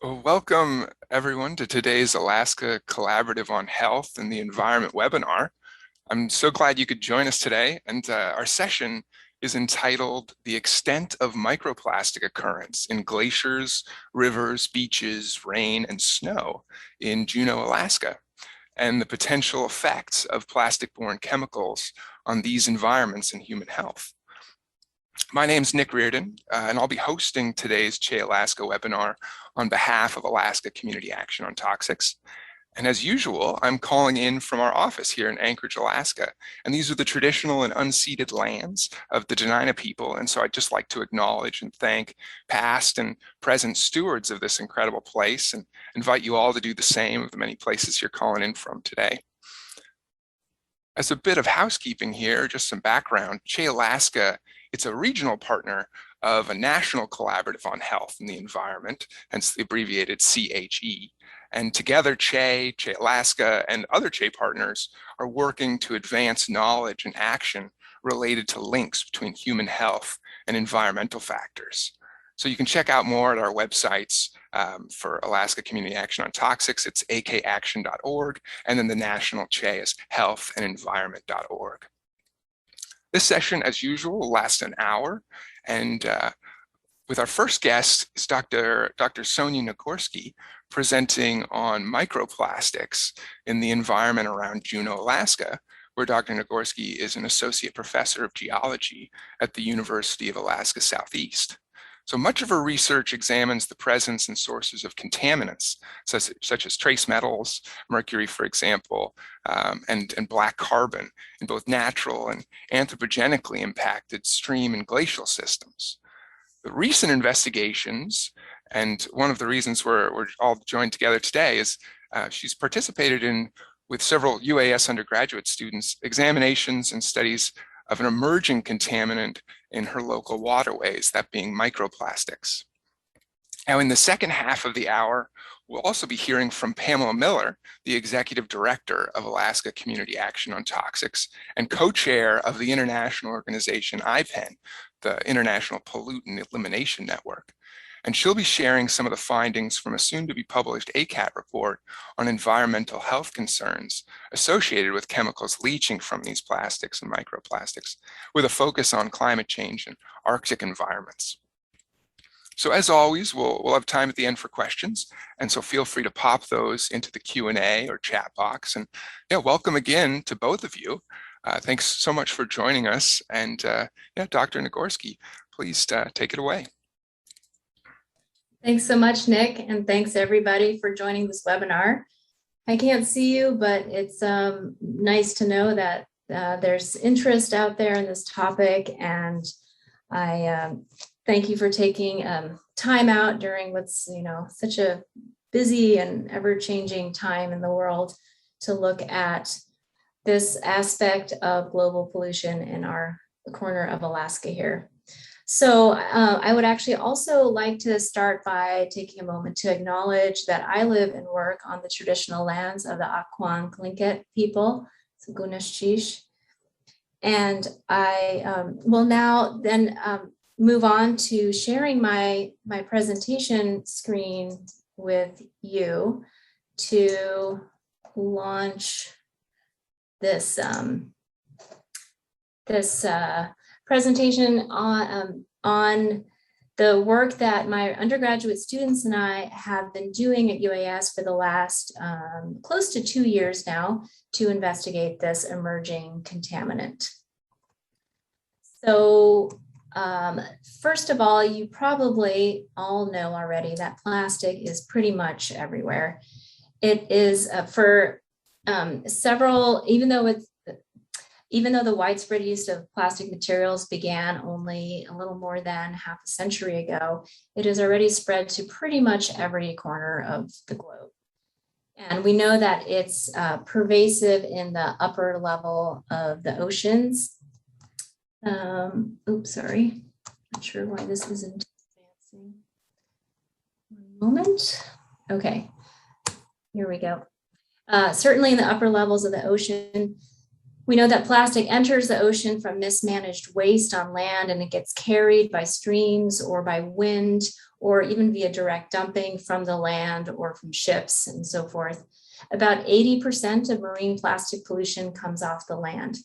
Well, welcome everyone to today's Alaska Collaborative on Health and the Environment webinar. I'm so glad you could join us today, and our session is entitled The Extent of Microplastic Occurrence in Glaciers, Rivers, Beaches, Rain, and Snow in Juneau, Alaska, and the potential effects of plastic-borne chemicals on these environments and human health. My name's Nick Reardon, and I'll be hosting today's Che Alaska webinar on behalf of Alaska Community Action on Toxics. And as usual, I'm calling in from our office here in Anchorage, Alaska. And these are the traditional and unceded lands of the Dena'ina people. And so I'd just like to acknowledge and thank past and present stewards of this incredible place and invite you all to do the same of the many places you're calling in from today. As a bit of housekeeping here, just some background, Che Alaska, it's a regional partner of a national collaborative on health and the environment, hence the abbreviated CHE. And together, Che Alaska, and other Che partners are working to advance knowledge and action related to links between human health and environmental factors. So you can check out more at our websites for Alaska Community Action on Toxics. It's akaction.org, and then the national Che is healthandenvironment.org. This session, as usual, will last an hour, and with our first guest is Dr. Sonia Nagorski, presenting on microplastics in the environment around Juneau, Alaska, where Dr. Nagorski is an associate professor of geology at the University of Alaska Southeast. So much of her research examines the presence and sources of contaminants, such as trace metals, mercury, for example, and black carbon in both natural and anthropogenically impacted stream and glacial systems. The recent investigations, and one of the reasons we're all joined together today, is she's participated in, with several UAS undergraduate students, examinations and studies of an emerging contaminant in her local waterways, that being microplastics. Now, in the second half of the hour, we'll also be hearing from Pamela Miller, the Executive Director of Alaska Community Action on Toxics and co-chair of the international organization IPEN, the International Pollutant Elimination Network. And she'll be sharing some of the findings from a soon-to-be-published ACAT report on environmental health concerns associated with chemicals leaching from these plastics and microplastics, with a focus on climate change and Arctic environments. So as always, we'll have time at the end for questions, and so feel free to pop those into the Q&A or chat box. And yeah, welcome again to both of you. Thanks so much for joining us. And yeah, Dr. Nagorski, please take it away. Thanks so much, Nick, and thanks everybody for joining this webinar. I can't see you, but it's nice to know that there's interest out there in this topic, and I thank you for taking time out during what's such a busy and ever-changing time in the world to look at this aspect of global pollution in our corner of Alaska here. So I would actually also like to start by taking a moment to acknowledge that I live and work on the traditional lands of the Akwang Tlingit people, so Gunashchish. And I will now then move on to sharing my presentation screen with you to launch this presentation on the work that my undergraduate students and I have been doing at UAS for the last close to 2 years now to investigate this emerging contaminant. So first of all, you probably all know already that plastic is pretty much everywhere. It is for several, even though the widespread use of plastic materials began only a little more than half a century ago, it has already spread to pretty much every corner of the globe. And we know that it's pervasive in the upper level of the oceans. Oops, sorry. Not sure why this isn't advancing. One moment. Okay, here we go. Certainly in the upper levels of the ocean, We know that plastic enters the ocean from mismanaged waste on land, and it gets carried by streams or by wind, or even via direct dumping from the land or from ships and so forth. About 80% of marine plastic pollution comes off the land.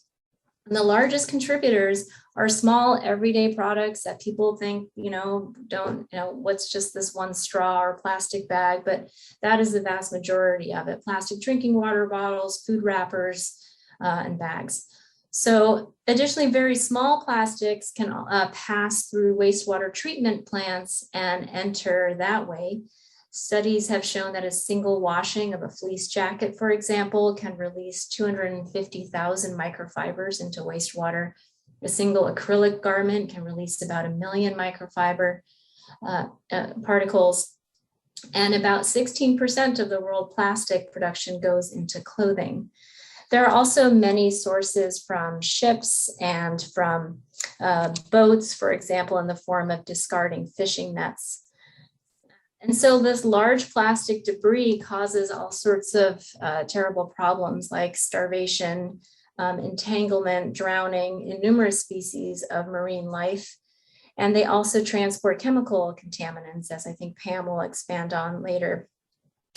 And the largest contributors are small everyday products that people think, what's just this one straw or plastic bag, but that is the vast majority of it. Plastic drinking water bottles, food wrappers, and bags. So additionally, very small plastics can pass through wastewater treatment plants and enter that way. Studies have shown that a single washing of a fleece jacket, for example, can release 250,000 microfibers into wastewater. A single acrylic garment can release about 1 million microfiber particles. And about 16% of the world plastic production goes into clothing. There are also many sources from ships and from boats, for example, in the form of discarding fishing nets. And so this large plastic debris causes all sorts of terrible problems like starvation, entanglement, drowning in numerous species of marine life. And they also transport chemical contaminants, as I think Pam will expand on later.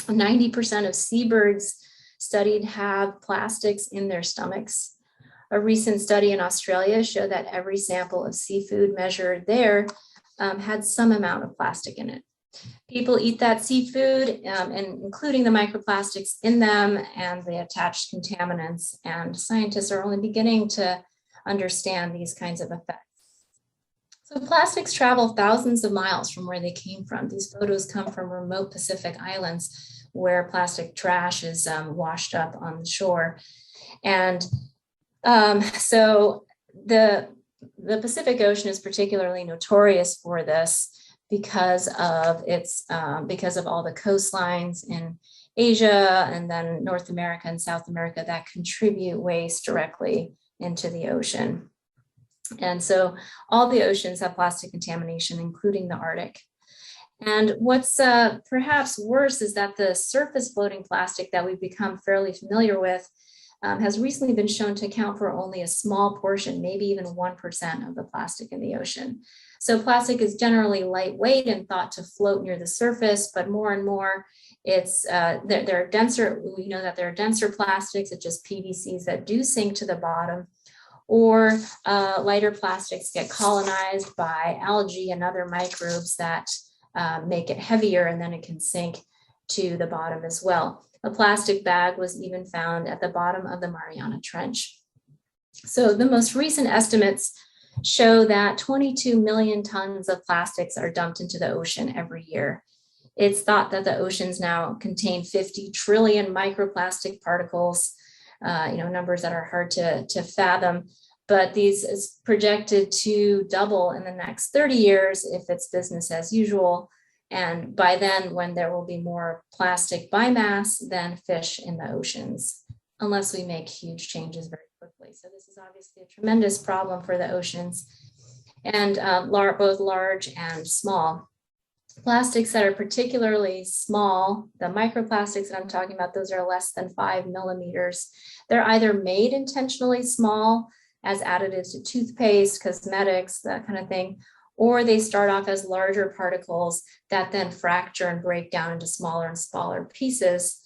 90% of seabirds studied have plastics in their stomachs. A recent study in Australia showed that every sample of seafood measured there had some amount of plastic in it. People eat that seafood, and including the microplastics in them and the attached contaminants, and scientists are only beginning to understand these kinds of effects. So plastics travel thousands of miles from where they came from. These photos come from remote Pacific islands where plastic trash is washed up on the shore. And so the Pacific Ocean is particularly notorious for this because of all the coastlines in Asia and then North America and South America that contribute waste directly into the ocean. And so all the oceans have plastic contamination, including the Arctic. And what's perhaps worse is that the surface floating plastic that we've become fairly familiar with has recently been shown to account for only a small portion, maybe even 1% of the plastic in the ocean. So plastic is generally lightweight and thought to float near the surface, but more and more there are denser, we know that there are denser plastics, such as PVCs, that do sink to the bottom, or lighter plastics get colonized by algae and other microbes that make it heavier, and then it can sink to the bottom as well. A plastic bag was even found at the bottom of the Mariana Trench. So the most recent estimates show that 22 million tons of plastics are dumped into the ocean every year. It's thought that the oceans now contain 50 trillion microplastic particles, numbers that are hard to fathom, but these is projected to double in the next 30 years if it's business as usual. And by then, when there will be more plastic biomass than fish in the oceans, unless we make huge changes very quickly. So this is obviously a tremendous problem for the oceans, and both large and small. Plastics that are particularly small, the microplastics that I'm talking about, those are less than 5 millimeters. They're either made intentionally small as additives to toothpaste, cosmetics, that kind of thing, or they start off as larger particles that then fracture and break down into smaller and smaller pieces.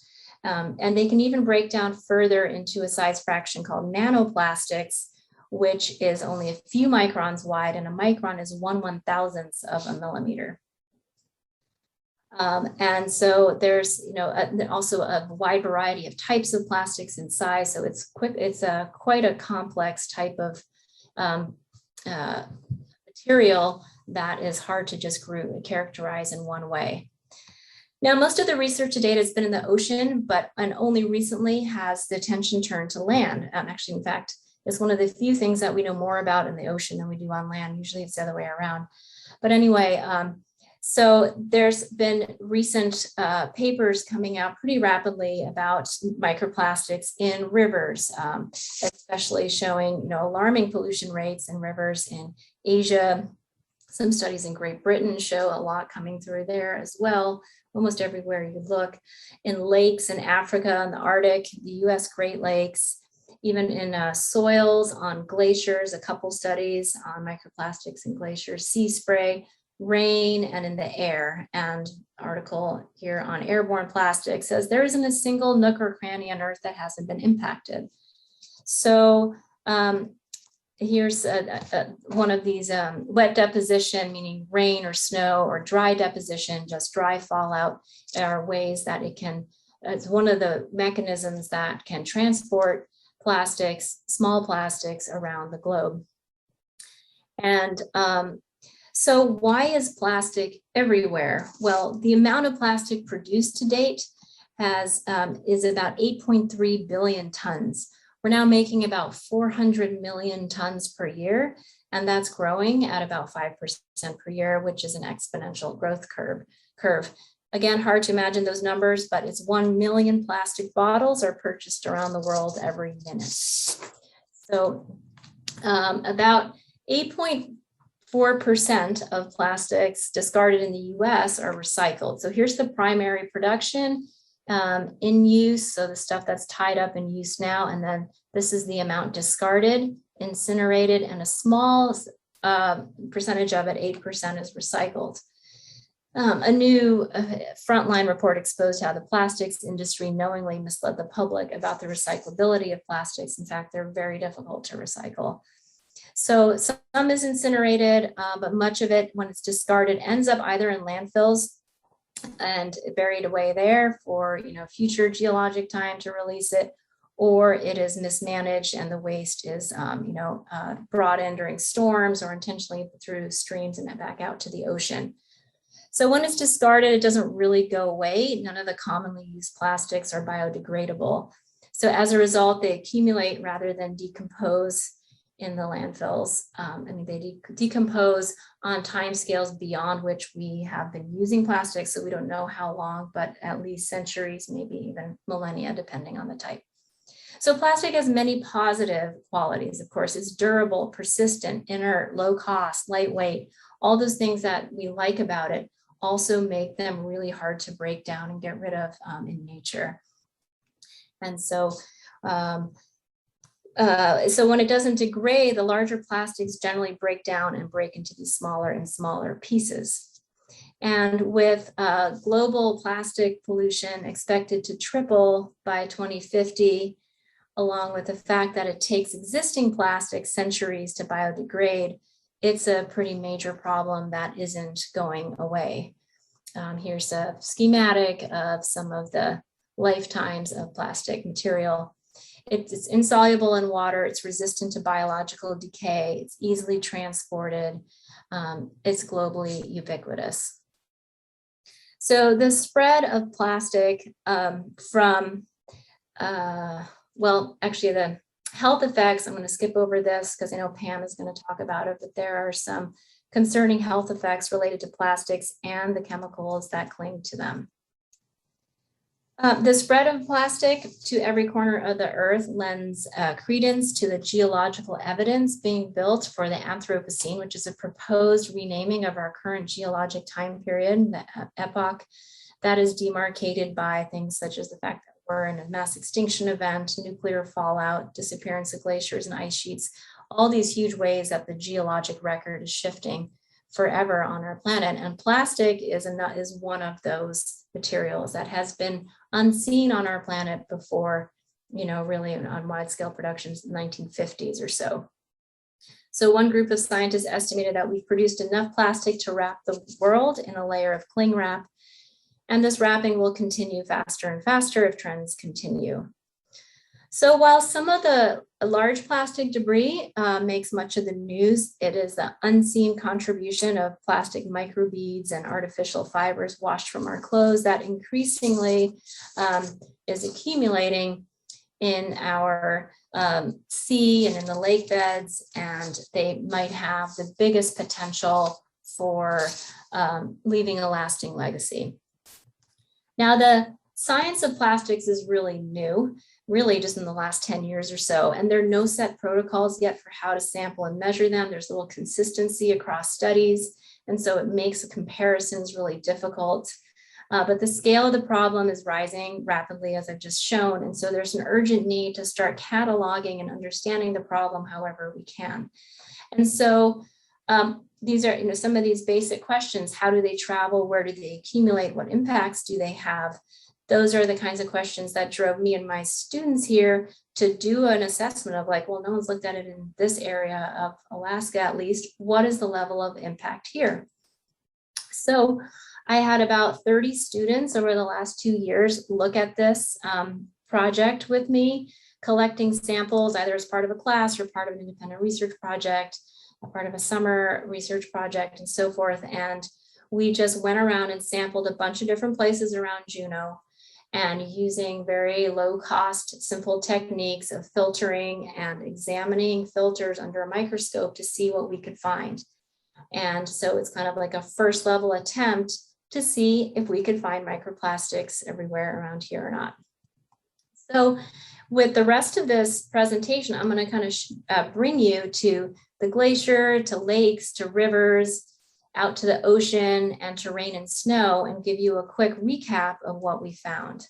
And they can even break down further into a size fraction called nanoplastics, which is only a few microns wide, and a micron is 1/1000th of a millimeter. And so there's also a wide variety of types of plastics in size. So it's quite a complex type of material that is hard to just characterize in one way. Now, most of the research to date has been in the ocean, and only recently has the attention turned to land. Actually, in fact, it's one of the few things that we know more about in the ocean than we do on land. Usually it's the other way around. But anyway, so there's been recent papers coming out pretty rapidly about microplastics in rivers, especially showing alarming pollution rates in rivers in Asia. Some studies in Great Britain show a lot coming through there as well, almost everywhere you look. In lakes in Africa and the Arctic, the US Great Lakes, even in soils, on glaciers, a couple studies on microplastics in glaciers, sea spray, rain, and in the air. And article here on airborne plastics says there isn't a single nook or cranny on Earth that hasn't been impacted. So here's one of these wet deposition, meaning rain or snow, or dry deposition, just dry fallout, are ways that it can, it's one of the mechanisms that can transport plastics, small plastics around the globe. And so why is plastic everywhere? Well, the amount of plastic produced to date is about 8.3 billion tons. We're now making about 400 million tons per year, and that's growing at about 5% per year, which is an exponential growth curve. Again, hard to imagine those numbers, but it's 1 million plastic bottles are purchased around the world every minute. So about 8.4% of plastics discarded in the US are recycled. So here's the primary production. In use, so the stuff that's tied up in use now, and then this is the amount discarded, incinerated, and a small percentage of it, 8%, is recycled. A new Frontline report exposed how the plastics industry knowingly misled the public about the recyclability of plastics. In fact, they're very difficult to recycle. So some is incinerated, but much of it, when it's discarded, ends up either in landfills and buried away there for future geologic time to release it, or it is mismanaged and the waste is brought in during storms or intentionally through streams and then back out to the ocean. So when it's discarded, it doesn't really go away. None of the commonly used plastics are biodegradable. So as a result, they accumulate rather than decompose in the landfills. They decompose on timescales beyond which we have been using plastics. So we don't know how long, but at least centuries, maybe even millennia, depending on the type. So plastic has many positive qualities. Of course, it's durable, persistent, inert, low cost, lightweight. All those things that we like about it also make them really hard to break down and get rid of in nature. And so when it doesn't degrade, the larger plastics generally break down and break into these smaller and smaller pieces. And with global plastic pollution expected to triple by 2050, along with the fact that it takes existing plastics centuries to biodegrade, it's a pretty major problem that isn't going away. Here's a schematic of some of the lifetimes of plastic material. It's insoluble in water, it's resistant to biological decay, it's easily transported, it's globally ubiquitous. So the spread of plastic the health effects, I'm going to skip over this because I know Pam is going to talk about it, but there are some concerning health effects related to plastics and the chemicals that cling to them. The spread of plastic to every corner of the earth lends credence to the geological evidence being built for the Anthropocene, which is a proposed renaming of our current geologic time period, the epoch that is demarcated by things such as the fact that we're in a mass extinction event, nuclear fallout, disappearance of glaciers and ice sheets, all these huge ways that the geologic record is shifting forever on our planet. And plastic is one of those materials that has been unseen on our planet before, really on wide scale productions in the 1950s or so. So one group of scientists estimated that we've produced enough plastic to wrap the world in a layer of cling wrap. And this wrapping will continue faster and faster if trends continue. So while some of the large plastic debris makes much of the news, it is the unseen contribution of plastic microbeads and artificial fibers washed from our clothes that increasingly is accumulating in our sea and in the lake beds, and they might have the biggest potential for leaving a lasting legacy. Now, the science of plastics is really new, really just in the last 10 years or so, and there are no set protocols yet for how to sample and measure them. There's little consistency across studies, and so it makes the comparisons really difficult. But the scale of the problem is rising rapidly, as I've just shown. And so there's an urgent need to start cataloging and understanding the problem however we can. And so these are, some of these basic questions. How do they travel? Where do they accumulate? What impacts do they have? Those are the kinds of questions that drove me and my students here to do an assessment of like, well, no one's looked at it in this area of Alaska, at least. What is the level of impact here? So I had about 30 students over the last 2 years look at this project with me, collecting samples either as part of a class or part of an independent research project, a part of a summer research project, and so forth. And we just went around and sampled a bunch of different places around Juneau, and using very low cost, simple techniques of filtering and examining filters under a microscope to see what we could find. And so it's kind of like a first level attempt to see if we could find microplastics everywhere around here or not. So with the rest of this presentation, I'm going to kind of bring you to the glacier, to lakes, to rivers, out to the ocean, and to rain and snow, and give you a quick recap of what we found.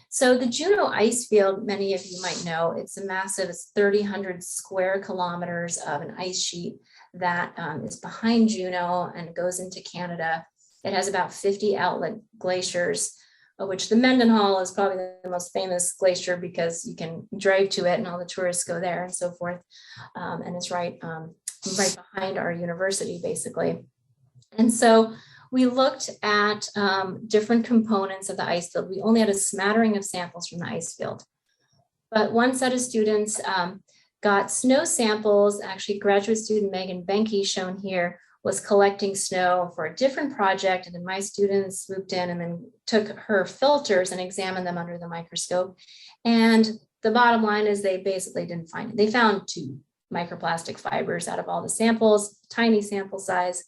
So the Juneau ice field, many of you might know, it's a massive, it's 3,000 square kilometers of an ice sheet that is behind Juneau and goes into Canada. It has about 50 outlet glaciers, of which the Mendenhall is probably the most famous glacier because you can drive to it and all the tourists go there and so forth. And it's right behind our university, basically. And so we looked at different components of the ice field. We only had a smattering of samples from the ice field. But one set of students got snow samples. Actually, graduate student Megan Benke, shown here, was collecting snow for a different project. And then my students swooped in and then took her filters and examined them under the microscope. And the bottom line is they basically didn't find it. They found 2 microplastic fibers out of all the samples, tiny sample size.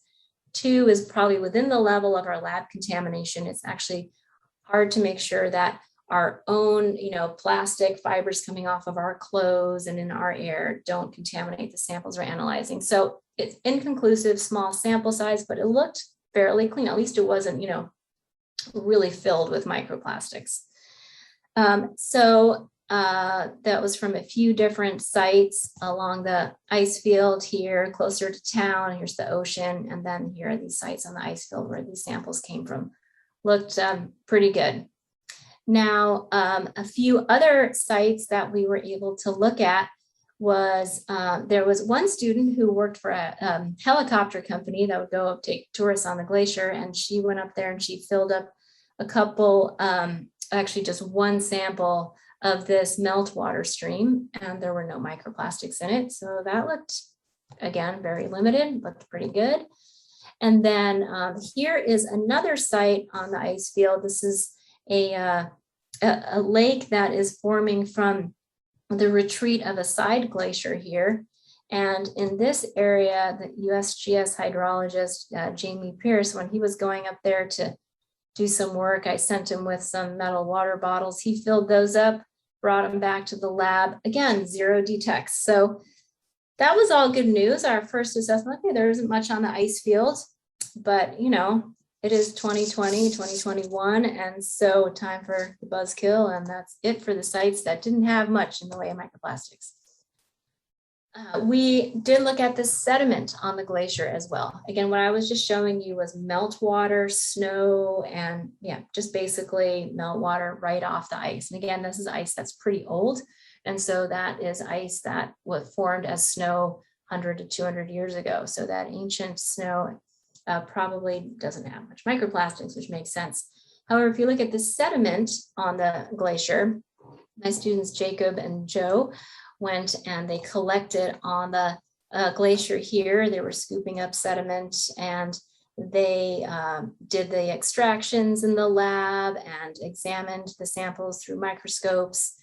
2 is probably within the level of our lab contamination. It's actually hard to make sure that our own, plastic fibers coming off of our clothes and in our air don't contaminate the samples we're analyzing. So it's inconclusive, small sample size, but it looked fairly clean. At least it wasn't, really filled with microplastics. That was from a few different sites along the ice field here, closer to town. Here's the ocean. And then here are these sites on the ice field where these samples came from. Looked pretty good. Now, a few other sites that we were able to look at was, there was one student who worked for a helicopter company that would go up take tourists on the glacier. And she went up there and she filled up a couple, actually just one sample of this meltwater stream, and there were no microplastics in it. So that looked, again, very limited, looked pretty good. And then here is another site on the ice field. This is a lake that is forming from the retreat of a side glacier here. And in this area, the USGS hydrologist, Jamie Pierce, when he was going up there to do some work, I sent him with some metal water bottles. He filled those up, brought them back to the lab. Again, 0 detects. So that was all good news. Our first assessment, okay, there isn't much on the ice field, but it is 2020, 2021. And so time for the buzzkill. And that's it for the sites that didn't have much in the way of microplastics. We did look at the sediment on the glacier as well. Again, what I was just showing you was meltwater, snow, and just basically meltwater right off the ice. And again, this is ice that's pretty old. And so that is ice that was formed as snow 100 to 200 years ago. So that ancient snow probably doesn't have much microplastics, which makes sense. However, if you look at the sediment on the glacier, my students Jacob and Joe went and they collected on the glacier here. They were scooping up sediment and they did the extractions in the lab and examined the samples through microscopes.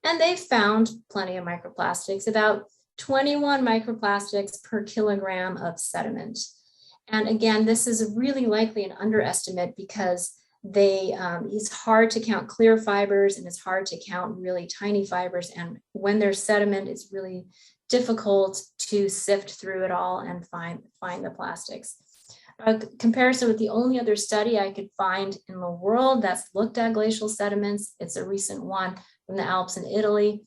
And they found plenty of microplastics, about 21 microplastics per kilogram of sediment. And again, this is really likely an underestimate because it's hard to count clear fibers and it's hard to count really tiny fibers. And when there's sediment, it's really difficult to sift through it all and find the plastics. A comparison with the only other study I could find in the world that's looked at glacial sediments. It's a recent one from the Alps in Italy.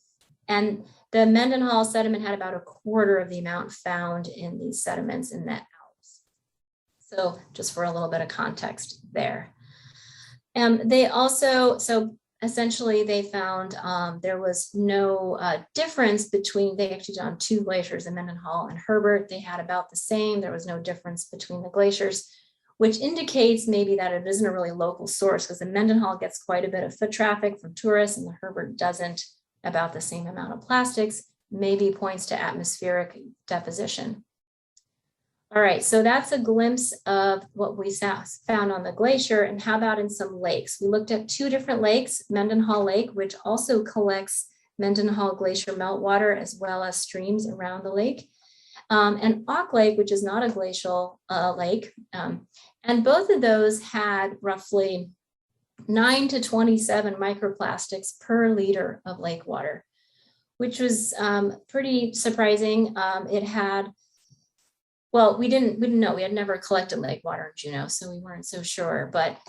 And the Mendenhall sediment had about a quarter of the amount found in these sediments in the Alps. So just for a little bit of context there. They also, so essentially they found there was no difference between, they actually did on 2 glaciers in Mendenhall and Herbert. They had about the same. There was no difference between the glaciers, which indicates maybe that it isn't a really local source, because the Mendenhall gets quite a bit of foot traffic from tourists and the Herbert doesn't, about the same amount of plastics, maybe points to atmospheric deposition. All right, so that's a glimpse of what we found on the glacier. And how about in some lakes? We looked at 2 different lakes, Mendenhall Lake, which also collects Mendenhall Glacier meltwater, as well as streams around the lake, and Auk Lake, which is not a glacial lake. And both of those had roughly 9 to 27 microplastics per liter of lake water, which was pretty surprising. It had, well, we didn't know, we had never collected lake water in Juneau, so we weren't so sure. But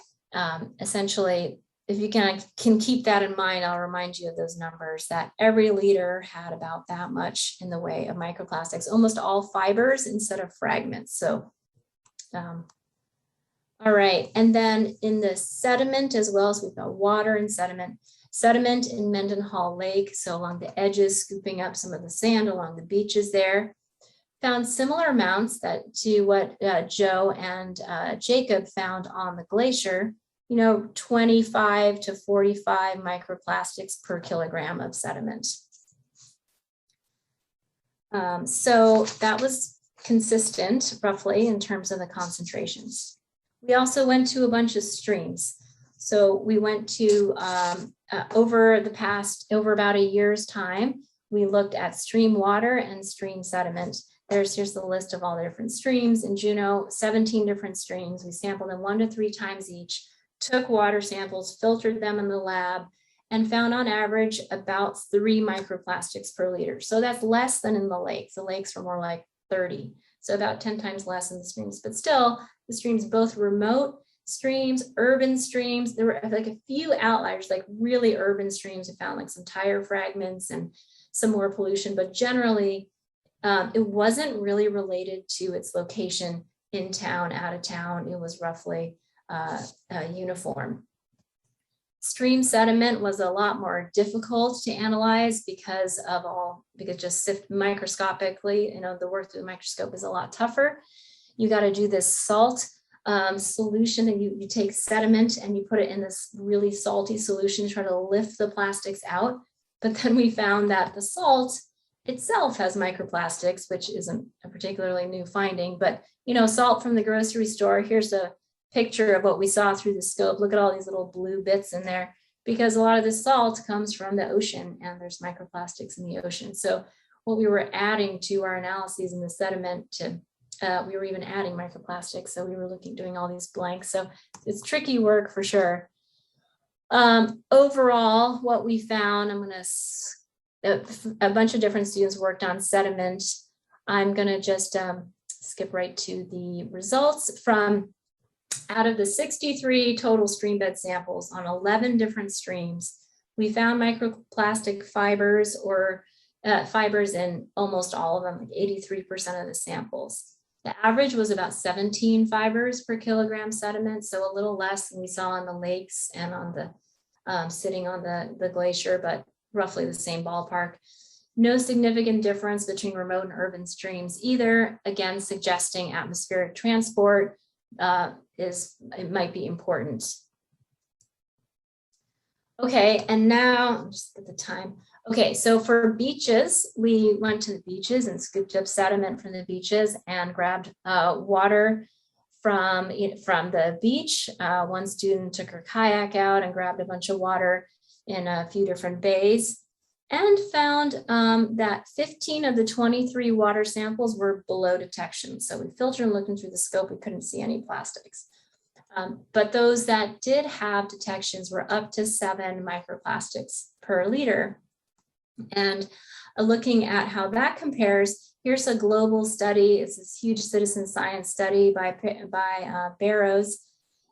essentially, if you can keep that in mind, I'll remind you of those numbers, that every liter had about that much in the way of microplastics, almost all fibers instead of fragments. So, all right, and then in the sediment as well, so we've got water and sediment. Sediment in Mendenhall Lake, so along the edges, scooping up some of the sand along the beaches there. Found similar amounts to what Joe and Jacob found on the glacier, 25 to 45 microplastics per kilogram of sediment. So that was consistent roughly in terms of the concentrations. We also went to a bunch of streams. So we went to, over about a year's time, we looked at stream water and stream sediment. Here's the list of all the different streams in Juneau, 17 different streams. We sampled them 1 to 3 times each, took water samples, filtered them in the lab, and found on average about 3 microplastics per liter. So that's less than in the lakes. The lakes were more like 30. So about 10 times less in the streams, but still the streams, both remote streams, urban streams, there were like a few outliers, like really urban streams. We found like some tire fragments and some more pollution, but generally it wasn't really related to its location in town, out of town. It was roughly uniform. Stream sediment was a lot more difficult to analyze because just sift microscopically, the work through the microscope is a lot tougher. You got to do this salt solution, and you take sediment and you put it in this really salty solution to try to lift the plastics out. But then we found that the salt itself has microplastics, which isn't a particularly new finding, but salt from the grocery store, here's a picture of what we saw through the scope. Look at all these little blue bits in there, because a lot of the salt comes from the ocean and there's microplastics in the ocean. So what we were adding to our analyses in the sediment, we were even adding microplastics. So we were doing all these blanks. So it's tricky work for sure. Overall, what we found, a bunch of different students worked on sediment. I'm going to just skip right to the results. From out of the 63 total stream bed samples on 11 different streams, we found microplastic fibers or fibers in almost all of them, like 83% of the samples. The average was about 17 fibers per kilogram sediment, so a little less than we saw on the lakes and on the sitting on the glacier, but roughly the same ballpark. No significant difference between remote and urban streams either, again, suggesting atmospheric transport it might be important. Okay, and now just at the time. Okay, so for beaches, we went to the beaches and scooped up sediment from the beaches and grabbed water from the beach. One student took her kayak out and grabbed a bunch of water in a few different bays, and found that 15 of the 23 water samples were below detection. So we filtered and looking through the scope, we couldn't see any plastics. But those that did have detections were up to 7 microplastics per liter. And looking at how that compares Here's a global study. It's this huge citizen science study by Barrows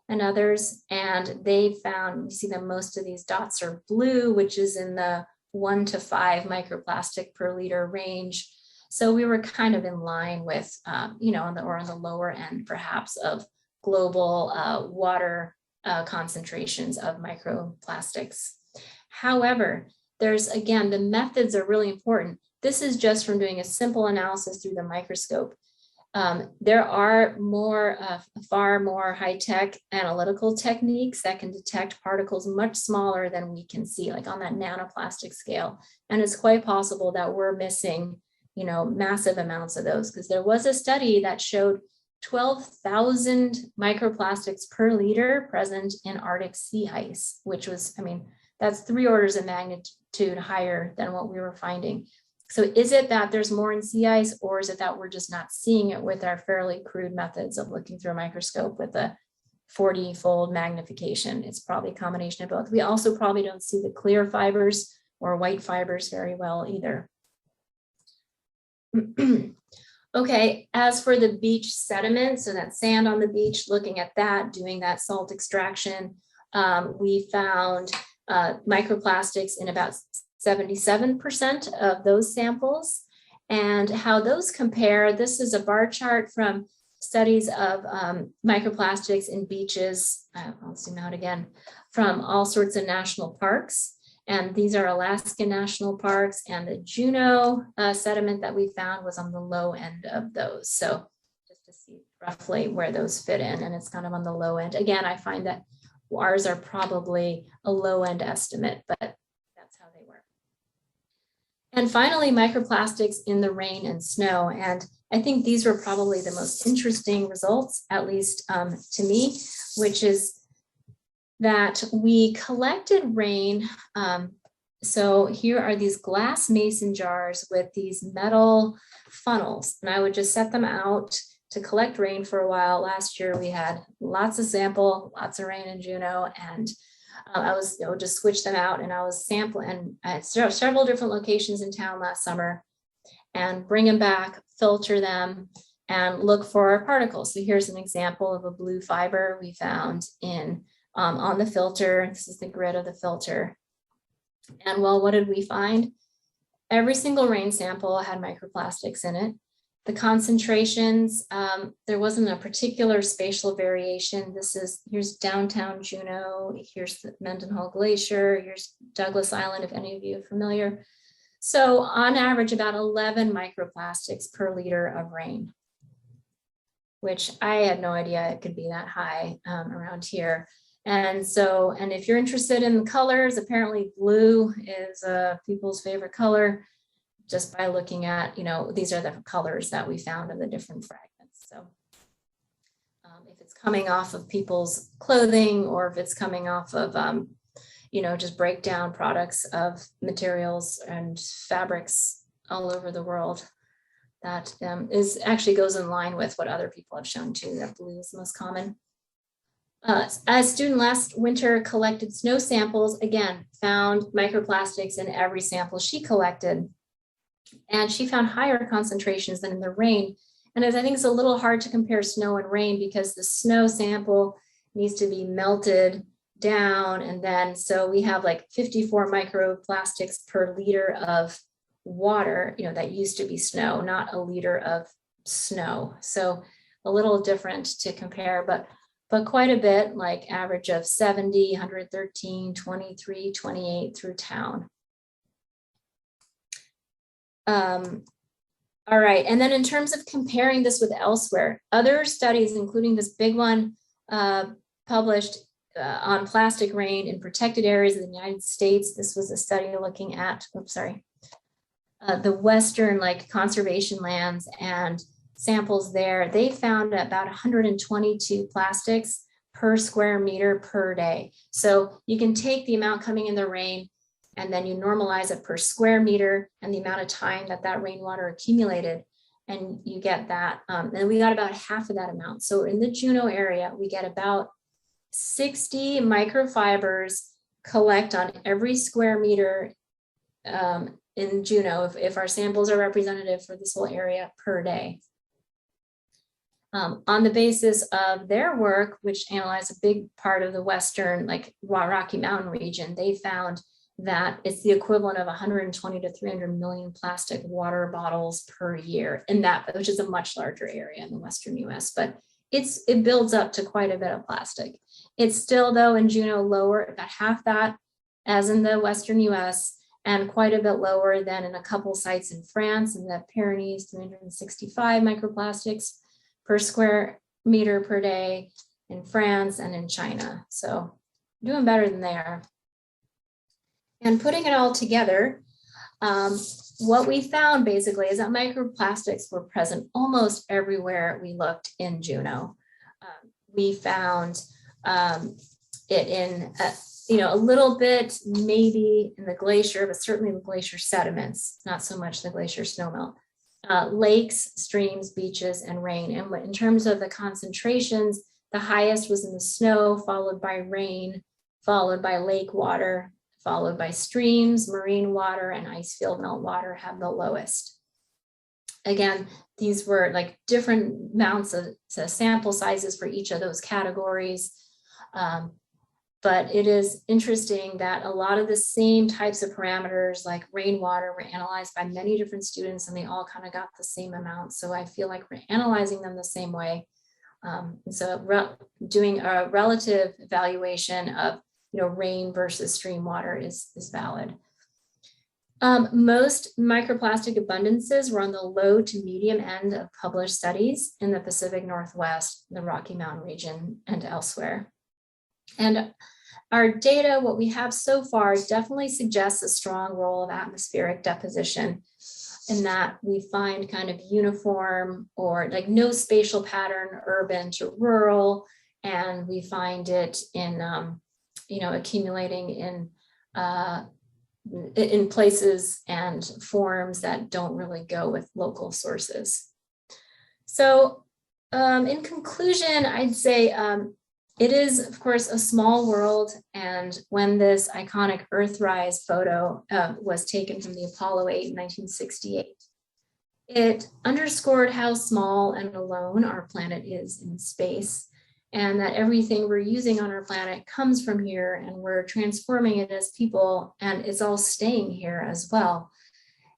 and others. And they found, you see that most of these dots are blue, which is in the 1 to 5 microplastic per liter range. So we were kind of in line with, you know, on the lower end, perhaps, of global water concentrations of microplastics. However, there's, again, the methods are really important. This is just from doing a simple analysis through the microscope. There are far more high-tech analytical techniques that can detect particles much smaller than we can see, like on that nanoplastic scale. And it's quite possible that we're missing, you know, massive amounts of those, because there was a study that showed 12,000 microplastics per liter present in Arctic sea ice, which was, I mean, that's 3 orders of magnitude higher than what we were finding. So is it that there's more in sea ice, or is it that we're just not seeing it with our fairly crude methods of looking through a microscope with a 40-fold magnification? It's probably a combination of both. We also probably don't see the clear fibers or white fibers very well either. Okay, as for the beach sediment, so that sand on the beach, looking at that, doing that salt extraction, we found microplastics in about 77% of those samples. And how those compare, this is a bar chart from studies of microplastics in beaches, I'll zoom out again, from all sorts of national parks. And these are Alaska national parks, and the Juneau sediment that we found was on the low end of those. So just to see roughly where those fit in, and it's kind of on the low end. Again, I find that ours are probably a low end estimate, but that's how they work. And finally, microplastics in the rain and snow. And I think these were probably the most interesting results, at least to me, which is that we collected rain. So here are these glass mason jars with these metal funnels, and I would just set them out to collect rain for a while. Last year we had lots of lots of rain in Juneau, and I was, you know, just switch them out, and I was sampling, and I had several different locations in town last summer, and bring them back, filter them, and look for particles. So here's an example of a blue fiber we found in on the filter. This is the grid of the filter. And well, what did we find? Every single rain sample had microplastics in it. The concentrations, there wasn't a particular spatial variation. Here's downtown Juneau, here's the Mendenhall Glacier, here's Douglas Island, if any of you are familiar. So on average, about 11 microplastics per liter of rain, which I had no idea it could be that high around here. And so, and if you're interested in colors, apparently blue is people's favorite color, just by looking at, you know, these are the colors that we found of the different fragments. So if it's coming off of people's clothing, or if it's coming off of, you know, just breakdown products of materials and fabrics all over the world, that actually goes in line with what other people have shown too, that blue is the most common. A student last winter collected snow samples, again, found microplastics in every sample she collected. And she found higher concentrations than in the rain. And I think it's a little hard to compare snow and rain, because the snow sample needs to be melted down. And then, so we have like 54 microplastics per liter of water, you know, that used to be snow, not a liter of snow. So a little different to compare, but quite a bit, like average of 70, 113, 23, 28 through town. All right, and then in terms of comparing this with elsewhere, other studies, including this big one published on plastic rain in protected areas of the United States. This was a study looking at, the Western like conservation lands and samples there. They found about 122 plastics per square meter per day. So you can take the amount coming in the rain, and then you normalize it per square meter and the amount of time that that rainwater accumulated, and you get that. And we got about half of that amount. So in the Juneau area, we get about 60 microfibers collect on every square meter in Juneau, if our samples are representative for this whole area per day. On the basis of their work, which analyzed a big part of the Western, like Rocky Mountain region, they found that it's the equivalent of 120 to 300 million plastic water bottles per year in that, which is a much larger area in the Western US, but it builds up to quite a bit of plastic. It's still, though, in Juneau lower, about half that as in the Western US, and quite a bit lower than in a couple sites in France, in the Pyrenees, 365 microplastics per square meter per day in France and in China. So doing better than they are. And putting it all together, what we found basically is that microplastics were present almost everywhere we looked in Juneau. We found it in, a little bit maybe in the glacier, but certainly the glacier sediments, not so much the glacier snowmelt. Lakes, streams, beaches, and rain. And in terms of the concentrations, the highest was in the snow, followed by rain, followed by lake water, followed by streams, marine water, and ice field meltwater have the lowest. Again, these were like different amounts of sample sizes for each of those categories. But it is interesting that a lot of the same types of parameters like rainwater were analyzed by many different students, and they all kind of got the same amount. So I feel like we're analyzing them the same way. Doing a relative evaluation of rain versus stream water is valid. Most microplastic abundances were on the low to medium end of published studies in the Pacific Northwest, the Rocky Mountain region, and elsewhere. And our data, what we have so far, definitely suggests a strong role of atmospheric deposition in that we find kind of uniform or like no spatial pattern, urban to rural, and we find it in, accumulating in places and forms that don't really go with local sources. So in conclusion, I'd say it is, of course, a small world. And when this iconic Earthrise photo was taken from the Apollo 8 in 1968, it underscored how small and alone our planet is in space, and that everything we're using on our planet comes from here, and we're transforming it as people, and it's all staying here as well.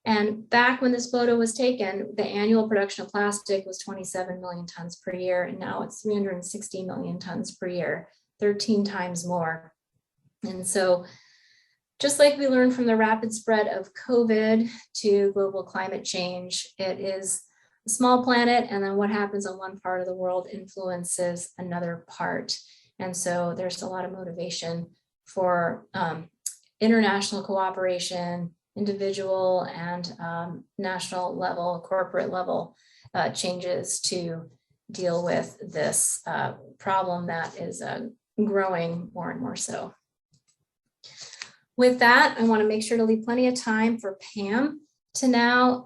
And back when this photo was taken, the annual production of plastic was 27 million tons per year, and now it's 360 million tons per year, 13 times more. And so just like we learned from the rapid spread of COVID to global climate change, it is a small planet, and then what happens in one part of the world influences another part. And so there's a lot of motivation for international cooperation, individual and national level, corporate level changes to deal with this problem that is growing more and more so. With that, I want to make sure to leave plenty of time for Pam to now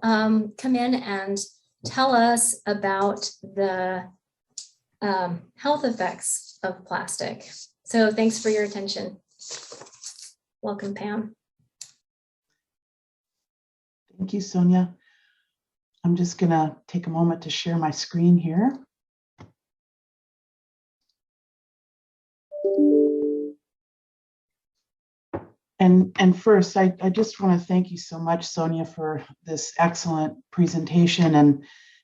come in and tell us about the health effects of plastic. So thanks for your attention. Welcome, Pam. Thank you, Sonia. I'm just going to take a moment to share my screen here. And first, I just want to thank you so much, Sonia, for this excellent presentation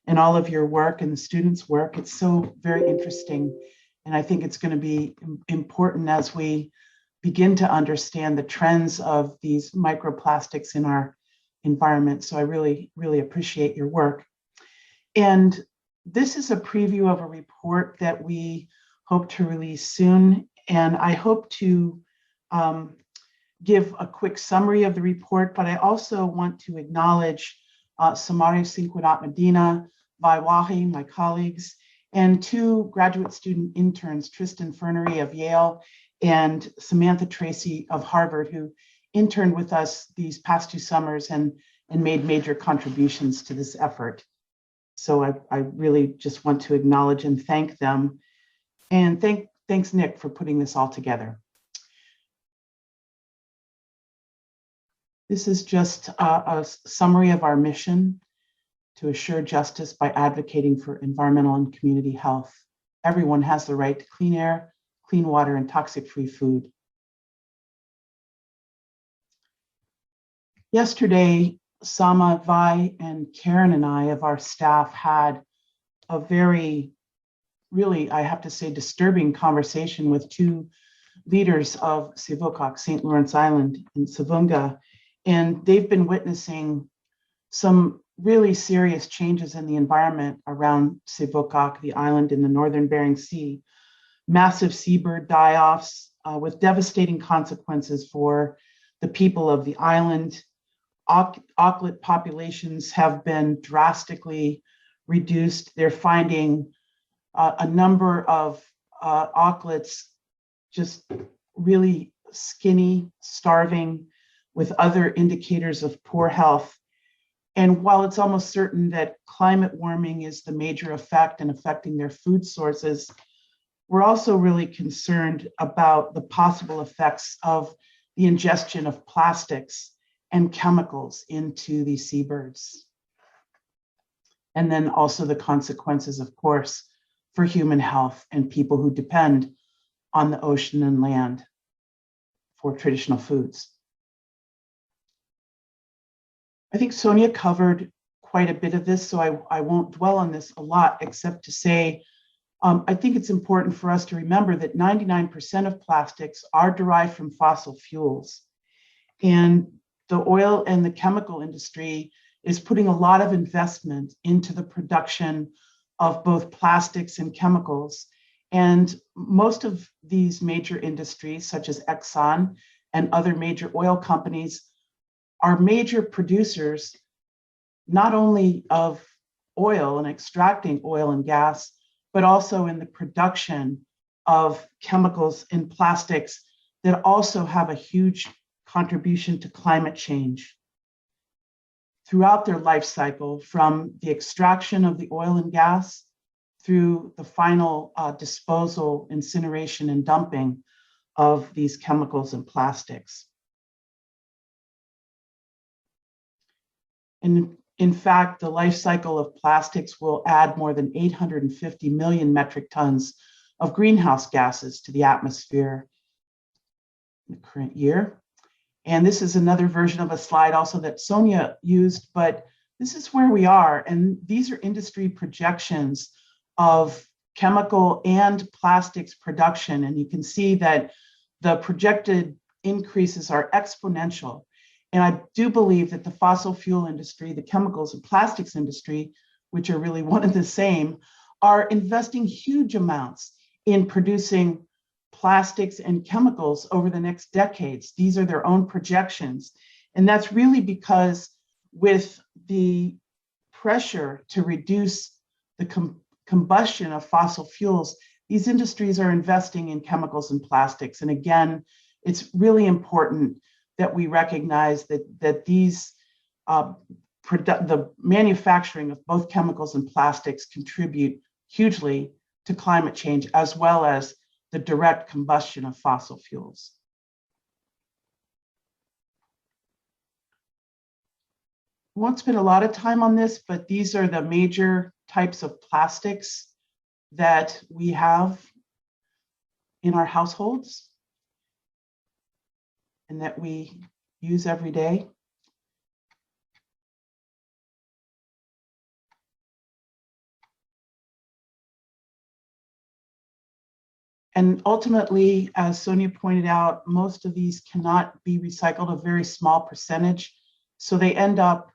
and all of your work and the students' work. It's so very interesting. And I think it's going to be important as we begin to understand the trends of these microplastics in our environment. So I really, really appreciate your work. And this is a preview of a report that we hope to release soon. And I hope to give a quick summary of the report, but I also want to acknowledge Samari Sinquadat Medina, Vaiwahi, my colleagues, and two graduate student interns, Tristan Fernery of Yale and Samantha Tracy of Harvard, who interned with us these past 2 summers and made major contributions to this effort. So I really just want to acknowledge and thank them. And thanks, Nick, for putting this all together. This is just a summary of our mission to assure justice by advocating for environmental and community health. Everyone has the right to clean air, clean water, and toxic-free food. Yesterday, Sama, Vi, and Karen and I of our staff had a very, really, I have to say, disturbing conversation with two leaders of Sivokak, St. Lawrence Island in Savunga, and they've been witnessing some really serious changes in the environment around Sivokak, the island in the northern Bering Sea. Massive seabird die-offs with devastating consequences for the people of the island. Auklet populations have been drastically reduced. They're finding a number of auklets just really skinny, starving, with other indicators of poor health. And while it's almost certain that climate warming is the major effect and affecting their food sources, we're also really concerned about the possible effects of the ingestion of plastics and chemicals into these seabirds. And then also the consequences, of course, for human health and people who depend on the ocean and land for traditional foods. I think Sonia covered quite a bit of this, so I won't dwell on this a lot, except to say, I think it's important for us to remember that 99% of plastics are derived from fossil fuels. And the oil and the chemical industry is putting a lot of investment into the production of both plastics and chemicals. And most of these major industries, such as Exxon and other major oil companies, are major producers, not only of oil and extracting oil and gas, but also in the production of chemicals and plastics that also have a huge contribution to climate change. Throughout their life cycle, from the extraction of the oil and gas through the final disposal, incineration, and dumping of these chemicals and plastics. And in fact, the life cycle of plastics will add more than 850 million metric tons of greenhouse gases to the atmosphere in the current year. And this is another version of a slide also that Sonia used, but this is where we are. And these are industry projections of chemical and plastics production. And you can see that the projected increases are exponential. And I do believe that the fossil fuel industry, the chemicals and plastics industry, which are really one and the same, are investing huge amounts in producing plastics and chemicals over the next decades. These are their own projections. And that's really because with the pressure to reduce the combustion of fossil fuels, these industries are investing in chemicals and plastics. And again, it's really important that we recognize that these the manufacturing of both chemicals and plastics contribute hugely to climate change, as well as the direct combustion of fossil fuels. I won't spend a lot of time on this, but these are the major types of plastics that we have in our households and that we use every day. And ultimately, as Sonia pointed out, most of these cannot be recycled, a very small percentage. So they end up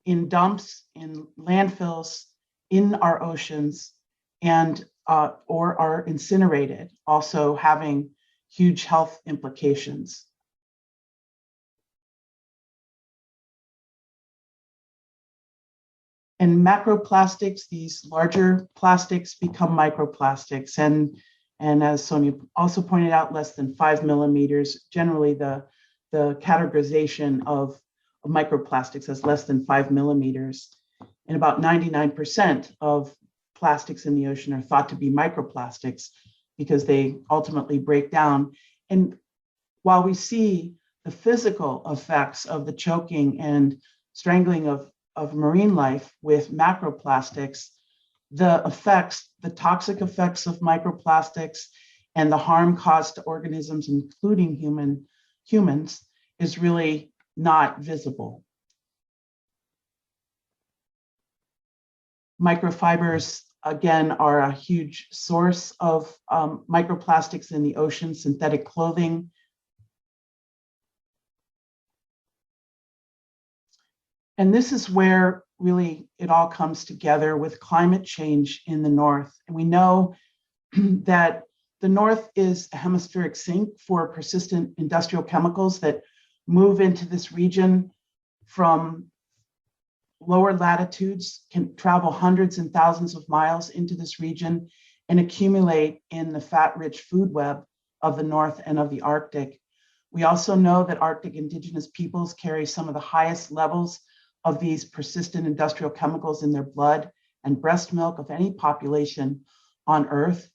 in dumps, in landfills, in our oceans, and or are incinerated, also having huge health implications. And macroplastics, these larger plastics, become microplastics. And as Sonia also pointed out, less than 5 millimeters. Generally, the categorization of microplastics as less than 5 millimeters. And about 99% of plastics in the ocean are thought to be microplastics because they ultimately break down. And while we see the physical effects of the choking and strangling of marine life with macroplastics, the effects, the toxic effects of microplastics and the harm caused to organisms, including humans, is really not visible. Microfibers, again, are a huge source of microplastics in the ocean, synthetic clothing. And this is where really it all comes together with climate change in the north. And we know that the north is a hemispheric sink for persistent industrial chemicals that move into this region from lower latitudes, can travel hundreds and thousands of miles into this region and accumulate in the fat-rich food web of the North and of the Arctic. We also know that Arctic indigenous peoples carry some of the highest levels of these persistent industrial chemicals in their blood and breast milk of any population on Earth.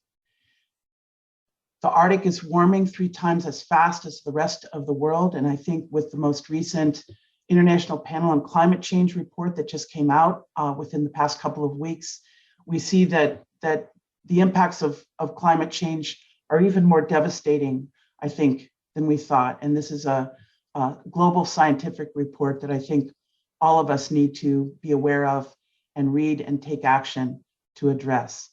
The Arctic is warming 3 times as fast as the rest of the world. And I think with the most recent International Panel on Climate Change report that just came out within the past couple of weeks, we see that the impacts of climate change are even more devastating, I think, than we thought. And this is a global scientific report that I think all of us need to be aware of and read and take action to address.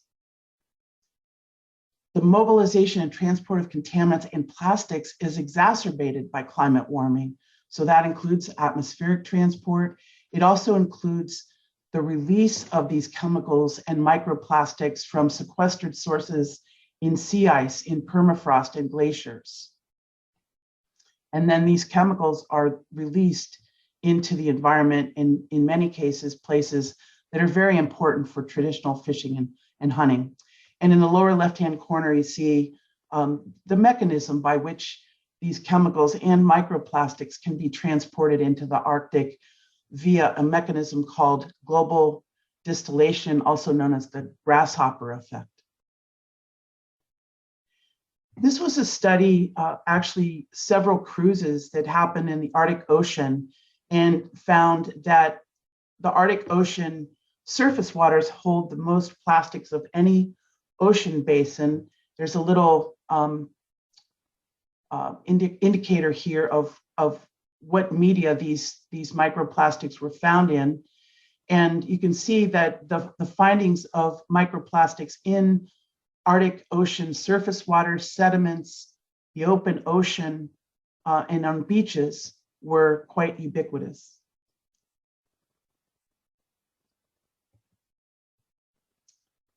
The mobilization and transport of contaminants and plastics is exacerbated by climate warming. So that includes atmospheric transport. It also includes the release of these chemicals and microplastics from sequestered sources in sea ice, in permafrost and glaciers. And then these chemicals are released into the environment in many cases, places that are very important for traditional fishing and hunting. And in the lower left-hand corner, you see the mechanism by which these chemicals and microplastics can be transported into the Arctic via a mechanism called global distillation, also known as the grasshopper effect. This was a study, actually several cruises that happened in the Arctic Ocean, and found that the Arctic Ocean surface waters hold the most plastics of any ocean basin. There's a little indicator here of what media these microplastics were found in. And you can see that the findings of microplastics in Arctic Ocean surface water, sediments, the open ocean, and on beaches were quite ubiquitous.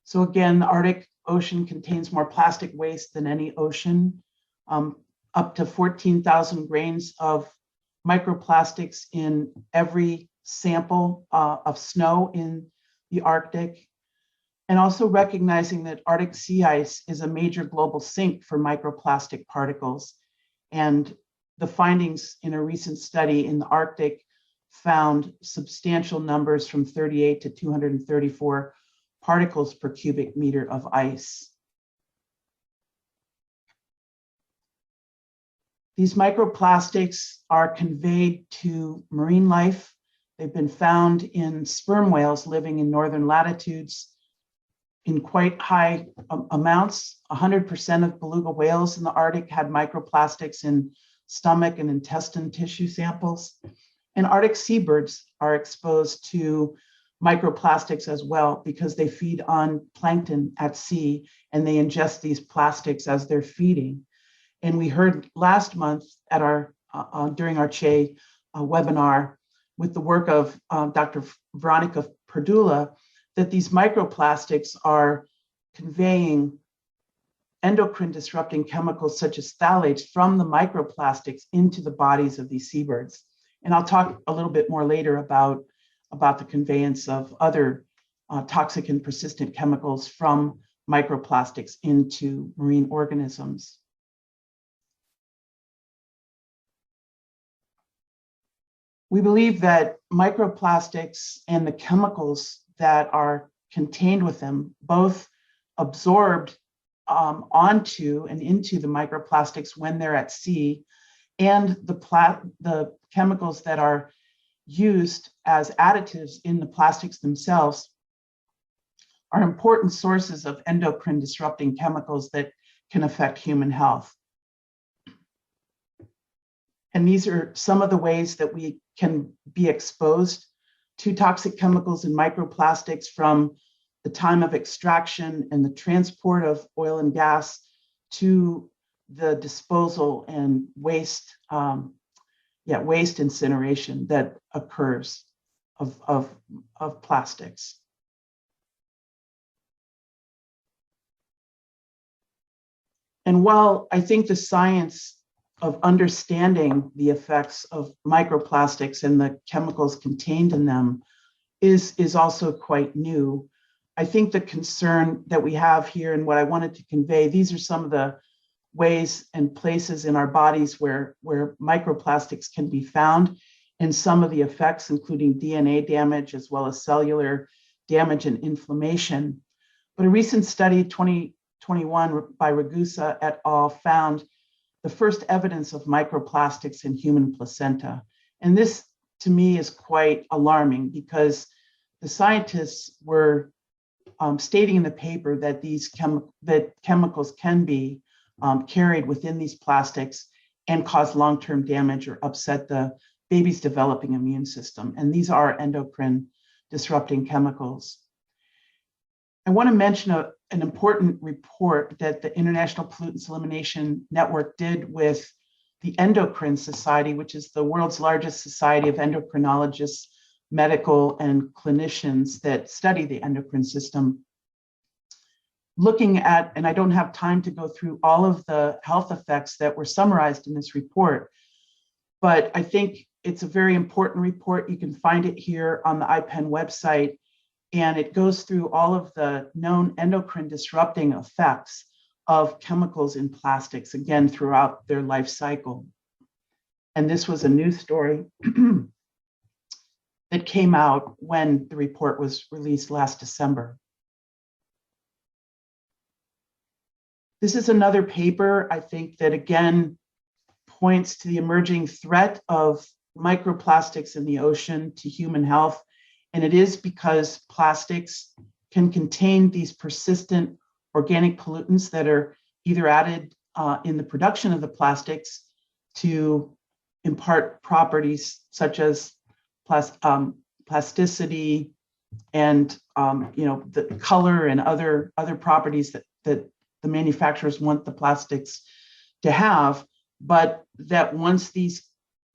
So again, the Arctic Ocean contains more plastic waste than any ocean, up to 14,000 grains of microplastics in every sample of snow in the Arctic. And also recognizing that Arctic sea ice is a major global sink for microplastic particles. And the findings in a recent study in the Arctic found substantial numbers from 38 to 234 particles per cubic meter of ice. These microplastics are conveyed to marine life. They've been found in sperm whales living in northern latitudes in quite high amounts. 100% of beluga whales in the Arctic had microplastics in stomach and intestine tissue samples. And Arctic seabirds are exposed to microplastics as well because they feed on plankton at sea and they ingest these plastics as they're feeding. And we heard last month at our during our CHE webinar with the work of Dr. Veronica Perdula that these microplastics are conveying endocrine disrupting chemicals such as phthalates from the microplastics into the bodies of these seabirds. And I'll talk a little bit more later about the conveyance of other toxic and persistent chemicals from microplastics into marine organisms. We believe that microplastics and the chemicals that are contained with them, both absorbed onto and into the microplastics when they're at sea, and the chemicals that are used as additives in the plastics themselves are important sources of endocrine disrupting chemicals that can affect human health. And these are some of the ways that we can be exposed to toxic chemicals and microplastics from the time of extraction and the transport of oil and gas to the disposal and waste, waste incineration that occurs of plastics. And while I think the science of understanding the effects of microplastics and the chemicals contained in them is also quite new, I think the concern that we have here and what I wanted to convey, these are some of the ways and places in our bodies where microplastics can be found, and some of the effects, including DNA damage as well as cellular damage and inflammation. But a recent study, 2021, by Ragusa et al., found the first evidence of microplastics in human placenta. And this, to me, is quite alarming because the scientists were stating in the paper that these chemicals can be carried within these plastics and cause long-term damage or upset the baby's developing immune system. And these are endocrine disrupting chemicals. I want to mention an important report that the International Pollutants Elimination Network did with the Endocrine Society, which is the world's largest society of endocrinologists, medical and clinicians that study the endocrine system. Looking at, and I don't have time to go through all of the health effects that were summarized in this report, but I think it's a very important report. You can find it here on the IPEN website. And it goes through all of the known endocrine disrupting effects of chemicals in plastics, again, throughout their life cycle. And this was a news story that came out when the report was released last December. This is another paper, I think, that again points to the emerging threat of microplastics in the ocean to human health. And it is because plastics can contain these persistent organic pollutants that are either added in the production of the plastics to impart properties such as plasticity and the color and other properties that the manufacturers want the plastics to have, but that once these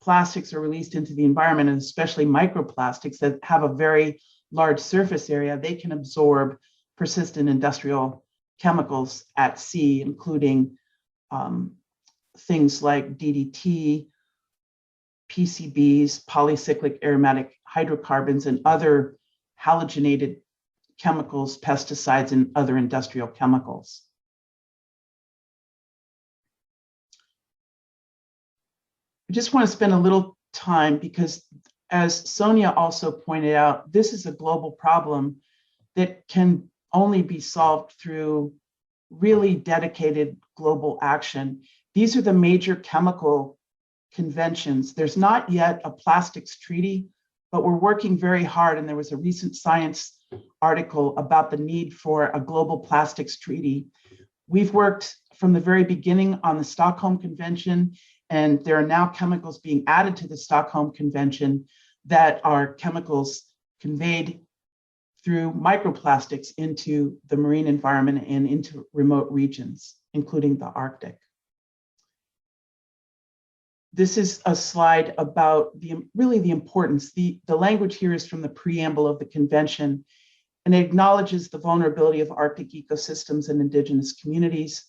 plastics are released into the environment, and especially microplastics that have a very large surface area, they can absorb persistent industrial chemicals at sea, including things like DDT, PCBs, polycyclic aromatic hydrocarbons, and other halogenated chemicals, pesticides, and other industrial chemicals. I just want to spend a little time because, as Sonia also pointed out, this is a global problem that can only be solved through really dedicated global action. These are the major chemical conventions. There's not yet a plastics treaty, but we're working very hard. And there was a recent Science article about the need for a global plastics treaty. We've worked from the very beginning on the Stockholm Convention, and there are now chemicals being added to the Stockholm Convention that are chemicals conveyed through microplastics into the marine environment and into remote regions, including the Arctic. This is a slide about the importance. The language here is from the preamble of the convention, and it acknowledges the vulnerability of Arctic ecosystems and indigenous communities.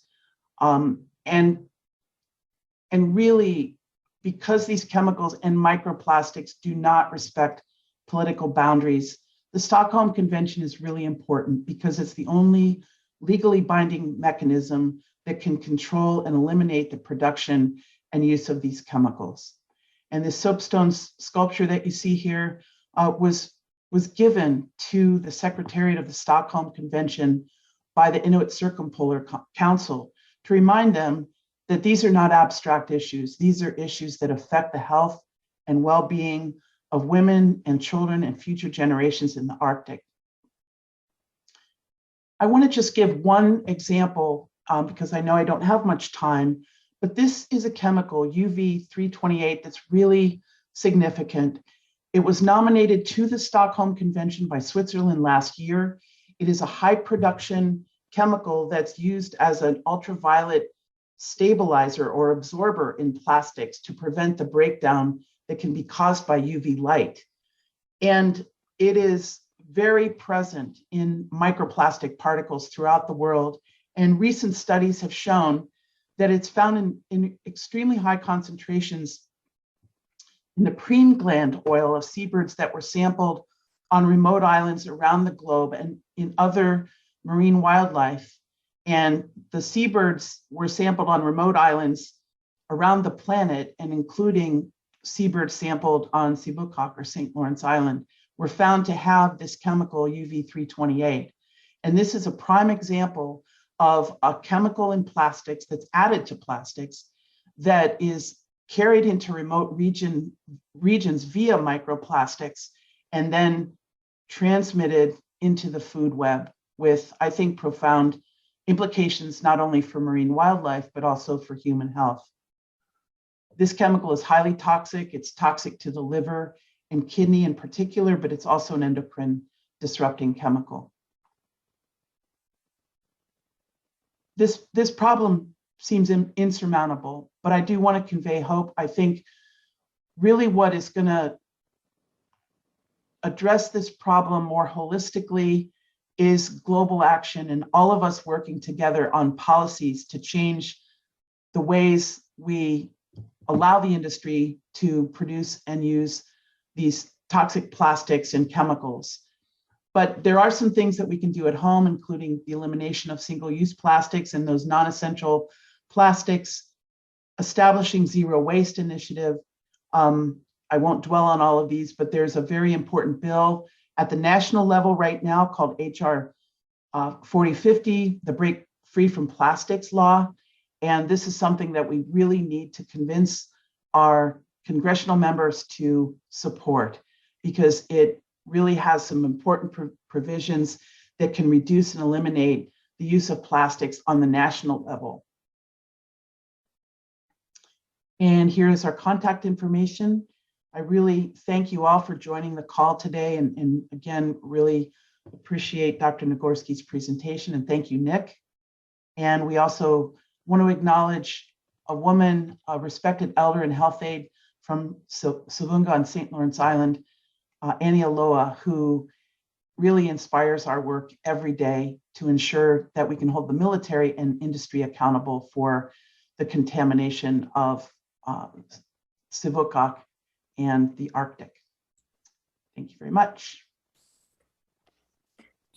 And really, because these chemicals and microplastics do not respect political boundaries, the Stockholm Convention is really important because it's the only legally binding mechanism that can control and eliminate the production and use of these chemicals. And this soapstone sculpture that you see here was given to the Secretariat of the Stockholm Convention by the Inuit Circumpolar Council to remind them that these are not abstract issues. These are issues that affect the health and well-being of women and children and future generations in the Arctic. I want to just give one example because I know I don't have much time, but this is a chemical, UV 328, that's really significant. It was nominated to the Stockholm Convention by Switzerland last year. It is a high production chemical that's used as an ultraviolet stabilizer or absorber in plastics to prevent the breakdown that can be caused by UV light. And it is very present in microplastic particles throughout the world. And recent studies have shown that it's found in extremely high concentrations in the preen gland oil of seabirds that were sampled on remote islands around the globe and in other marine wildlife. And the seabirds were sampled on remote islands around the planet, and including seabirds sampled on Sebookock or St. Lawrence Island, were found to have this chemical UV 328. And this is a prime example of a chemical in plastics that's added to plastics that is carried into remote regions via microplastics and then transmitted into the food web with, I think, profound implications not only for marine wildlife, but also for human health. This chemical is highly toxic. It's toxic to the liver and kidney in particular, but it's also an endocrine disrupting chemical. This problem seems insurmountable, but I do want to convey hope. I think really what is going to address this problem more holistically is global action and all of us working together on policies to change the ways we allow the industry to produce and use these toxic plastics and chemicals. But there are some things that we can do at home, including the elimination of single-use plastics and those non-essential plastics, establishing zero waste initiative. I won't dwell on all of these, but there's a very important bill at the national level right now called HR 4050, the Break Free from Plastics Law. And this is something that we really need to convince our congressional members to support, because it really has some important provisions that can reduce and eliminate the use of plastics on the national level. And here is our contact information. I really thank you all for joining the call today. And again, really appreciate Dr. Nagorski's presentation, and thank you, Nick. And we also want to acknowledge a woman, a respected elder and health aide from Savunga on St. Lawrence Island, Annie Aloha, who really inspires our work every day to ensure that we can hold the military and industry accountable for the contamination of Sebookock and the Arctic. Thank you very much.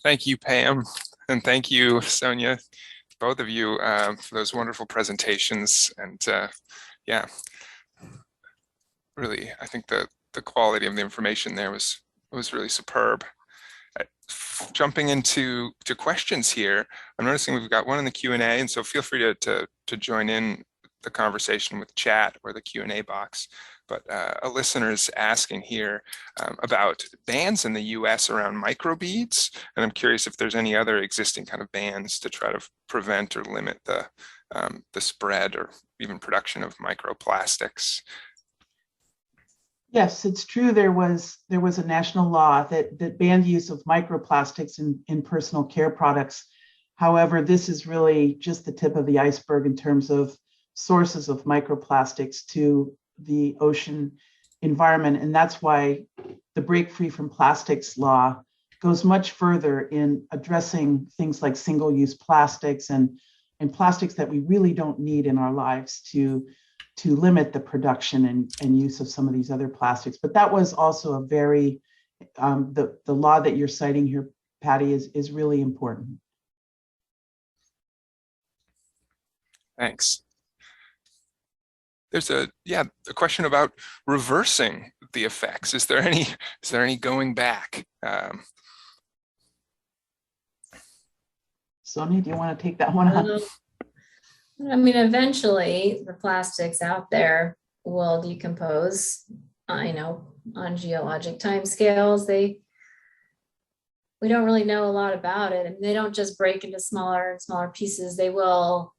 Thank you, Pam, and thank you, Sonia, both of you, for those wonderful presentations. And yeah, really, I think the quality of the information there was really superb. Jumping into questions here, I'm noticing we've got one in the Q&A, and so feel free to join in the conversation with chat or the Q&A box. But a listener is asking here about bans in the US around microbeads, and I'm curious if there's any other existing kind of bans to try to prevent or limit the spread or even production of microplastics. Yes, it's true. There was a national law that banned the use of microplastics in personal care products. However, this is really just the tip of the iceberg in terms of sources of microplastics to the ocean environment. And that's why the Break Free from Plastics law goes much further in addressing things like single-use plastics and plastics that we really don't need in our lives to limit the production and use of some of these other plastics. But that was also a very, the law that you're citing here, Patty, is really important. Thanks. There's a question about reversing the effects. Is there any going back? Sonia, do you want to take that one on? I mean, eventually the plastics out there will decompose, you know, on geologic timescales. We don't really know a lot about it, and they don't just break into smaller and smaller pieces. They will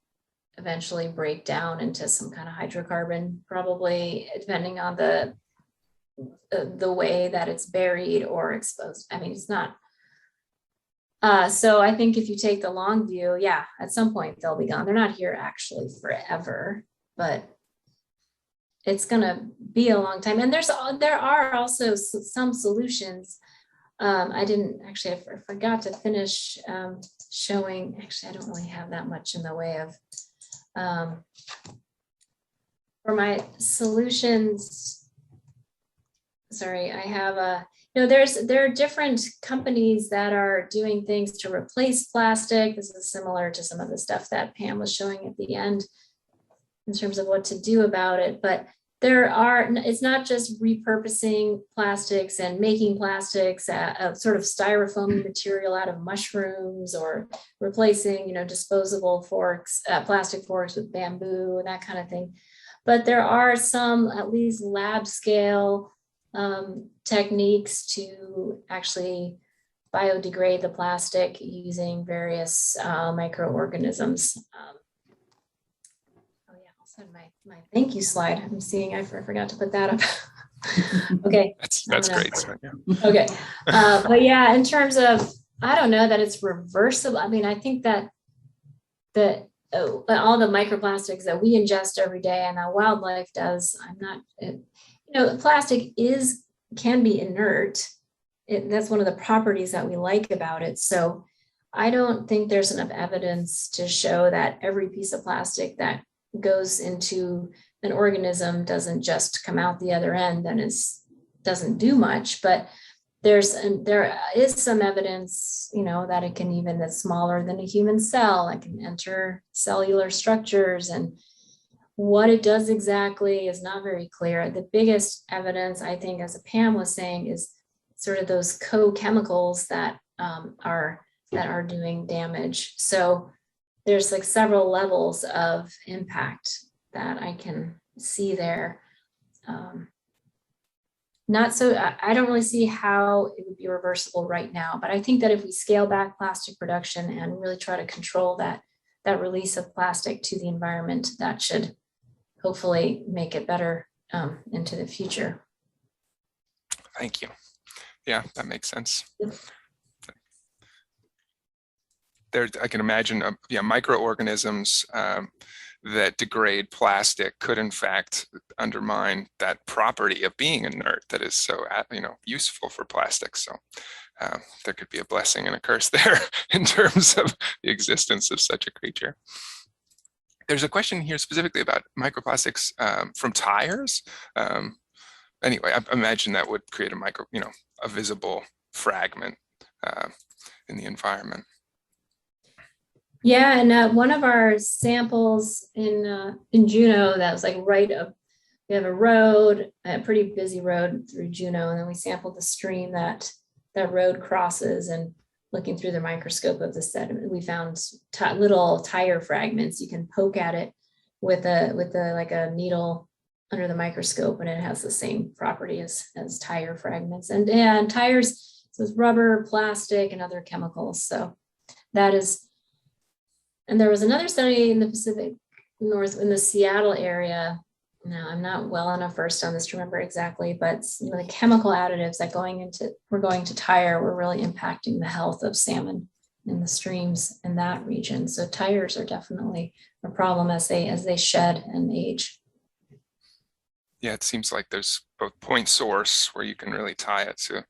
eventually break down into some kind of hydrocarbon, probably depending on the way that it's buried or exposed. I mean, it's not. So I think if you take the long view, yeah, at some point they'll be gone. They're not here actually forever, but it's gonna be a long time. And there are also some solutions. I didn't actually, I forgot to finish showing, actually, I don't really have that much in the way of, for my solutions, sorry, I have there are different companies that are doing things to replace plastic. This is similar to some of the stuff that Pam was showing at the end in terms of what to do about it. But it's not just repurposing plastics and making plastics a sort of styrofoam material out of mushrooms, or replacing, you know, disposable forks, plastic forks with bamboo and that kind of thing. But there are some, at least lab scale techniques to actually biodegrade the plastic using various microorganisms. Oh yeah, I'll send my thank you slide. I'm seeing, I forgot to put that up. Okay. That's great. Okay. But yeah, in terms of, I don't know that it's reversible. I mean, I think that all the microplastics that we ingest every day and that wildlife does, you know, plastic can be inert. That's one of the properties that we like about it. So I don't think there's enough evidence to show that every piece of plastic that goes into an organism doesn't just come out the other end and doesn't do much. But there is some evidence, you know, that it can, even that's smaller than a human cell, it can enter cellular structures, and what it does exactly is not very clear. The biggest evidence, I think, as Pam was saying, is sort of those co-chemicals that are doing damage. So there's like several levels of impact that I can see there. I don't really see how it would be reversible right now, but I think that if we scale back plastic production and really try to control that release of plastic to the environment, that should hopefully make it better into the future. Thank you. Yeah, that makes sense. I can imagine, microorganisms that degrade plastic could in fact undermine that property of being inert that is so, useful for plastic. So there could be a blessing and a curse there in terms of the existence of such a creature. There's a question here specifically about microplastics from tires. Anyway, I imagine that would create a visible fragment in the environment. Yeah, and one of our samples in Juneau, that was like right up, we have a road, a pretty busy road through Juneau, and then we sampled the stream that road crosses, and looking through the microscope of the sediment, we found little tire fragments. You can poke at it with a needle under the microscope, and it has the same property as tire fragments. And tires, so it's rubber, plastic, and other chemicals. So that is, and there was another study in the Pacific North, in the Seattle area. Now, I'm not well enough versed on this to remember exactly, but the chemical additives that were going to tire were really impacting the health of salmon in the streams in that region. So tires are definitely a problem as they shed and age. Yeah, it seems like there's both point source where you can really tie it to,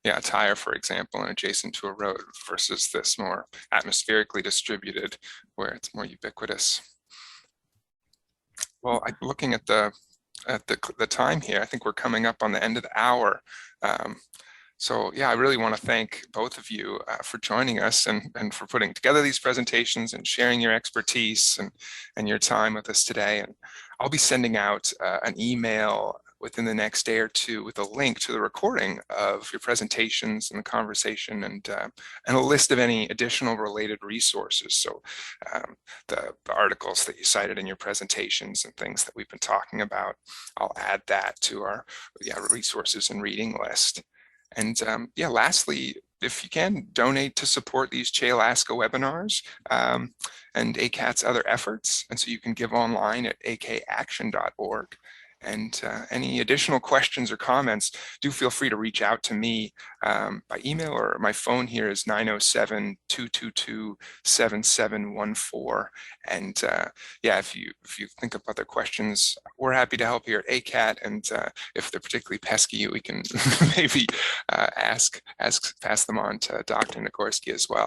a tire, for example, and adjacent to a road, versus this more atmospherically distributed where it's more ubiquitous. Well, looking at the time here, I think we're coming up on the end of the hour. So yeah, I really want to thank both of you for joining us and for putting together these presentations and sharing your expertise and your time with us today. And I'll be sending out an email within the next day or two with a link to the recording of your presentations and the conversation, and a list of any additional related resources. So the articles that you cited in your presentations and things that we've been talking about, I'll add that to our resources and reading list. And lastly, if you can, donate to support these Che-Alaska webinars and ACAT's other efforts. And so you can give online at akaction.org. And any additional questions or comments, do feel free to reach out to me by email, or my phone here is 907-222-7714. And if you think of other questions, we're happy to help here at ACAT. And if they're particularly pesky, we can maybe pass them on to Dr. Nagorski as well.